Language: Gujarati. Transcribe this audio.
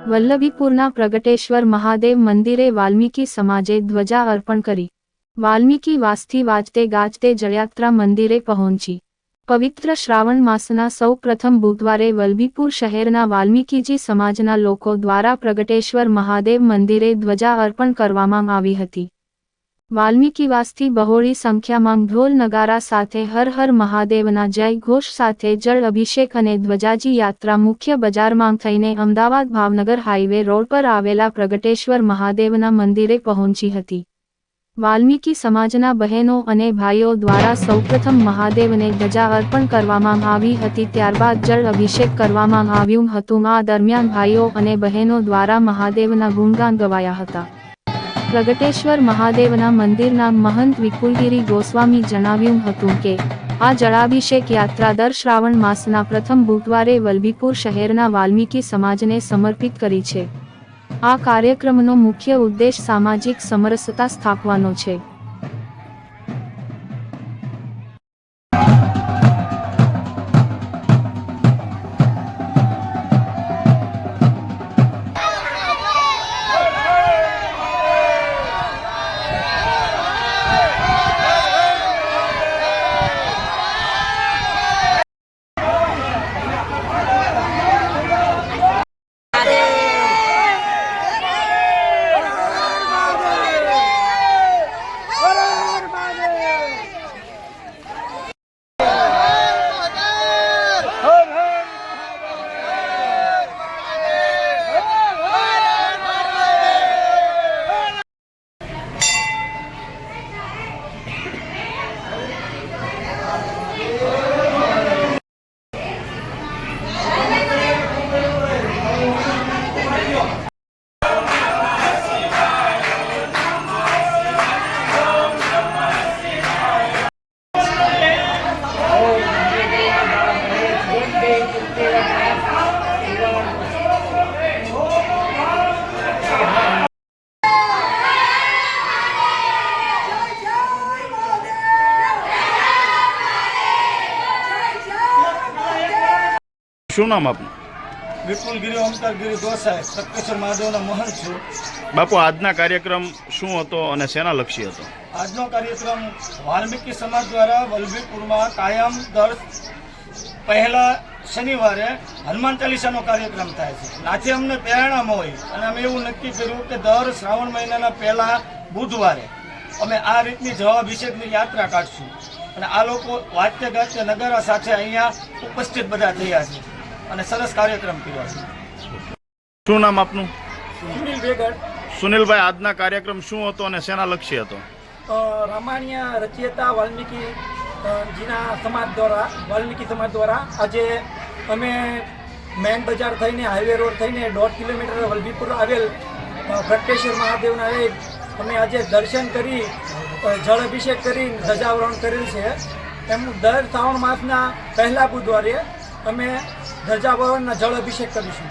વલ્લભીપુરના પ્રગટેશ્વર મહાદેવ મંદિરે વાલ્મીકી સમાજે ધ્વજા અર્પણ કરી। વાલ્મીકી વાસથી વાજતે ગાજતે જળયાત્રા મંદિરે પહોંચી। પવિત્ર શ્રાવણ માસના સૌ પ્રથમ બુધવારે વલ્લભીપુર શહેરના વાલ્મીકીજી સમાજના લોકો દ્વારા પ્રગટેશ્વર મહાદેવ મંદિરે ધ્વજા અર્પણ કરવામાં આવી હતી। વાલ્મીકીવાસથી બહોળી સંખ્યામાં ઢોલ નગારા સાથે હર હર મહાદેવના જય ઘોષ સાથે જળ અભિષેક અને ધ્વજાજી યાત્રા મુખ્ય બજારમાં થઈને અમદાવાદ ભાવનગર હાઈવે રોડ પર આવેલા પ્રગટેશ્વર મહાદેવના મંદિરે પહોંચી હતી। વાલ્મીકી સમાજના બહેનો અને ભાઈઓ દ્વારા સૌપ્રથમ મહાદેવને ધ્વજા અર્પણ કરવામાં આવી હતી, ત્યારબાદ જળ અભિષેક કરવામાં આવ્યું હતું। આ દરમિયાન ભાઈઓ અને બહેનો દ્વારા મહાદેવના ગુણગાન ગવાયા હતા। પ્રગટેશ્વર મહાદેવના મંદિરના મહંત વિપુલગીરી ગોસ્વામી જણાવ્યું હતું કે આ જળાભિષેક યાત્રા દર શ્રાવણ માસના પ્રથમ બુધવારે વલ્લભીપુર શહેરના વાલ્મીકી સમાજને સમર્પિત કરી છે। આ કાર્યક્રમનો મુખ્ય ઉદ્દેશ સામાજિક સમરસતા સ્થાપવાનો છે। શું નામ આપનું? વિપુલગીરી ઓમકારગીરી ગોસાઈ, પ્રગટેશ્વર મહાદેવના મહંત છું। બાપુ, આજના કાર્યક્રમ શું હતો અને શેના લક્ષી હતો? આજનો કાર્યક્રમ વાલ્મીકી સમાજ દ્વારા વલ્લભીપુરમાં કાયમ દર પહેલા શનિવારે હનુમાન ચાલીસાનો કાર્યક્રમ થાય છે। આથી અમને પ્રેરણા મળી અને અમે એવું નક્કી કર્યું કે દર શ્રાવણ મહિનાના પહેલા બુધવારે અમે આ રીતની જળાભિષેકની યાત્રા કાઢશું અને આ લોકો વાદ્ય ગાજ્ય નગારા સાથે અહીંયા ઉપસ્થિત બધા થયા છે અને સરસ કાર્યક્રમ કર્યો છે। શું નામ આપનું? સુનિલ વેગડ। સુનિલભાઈ, આજના કાર્યક્રમ શું હતો અને શેના લક્ષ્ય હતો? રામાયણ રચયિતા વાલ્મીકી સમાજ દ્વારા આજે અમે મેન બજાર થઈને હાઈવે રોડ થઈને 1.5 કિલોમીટર વલ્લભીપુર આવેલ પ્રગટેશ્વર મહાદેવના અમે આજે દર્શન કરી જળ અભિષેક કરી ધ્વજારોહણ કરેલ છે। એમ દર શ્રાવણ માસના પહેલા બુધવારે અમે ધ્વજારોહણના જળ અભિષેક કરીશું।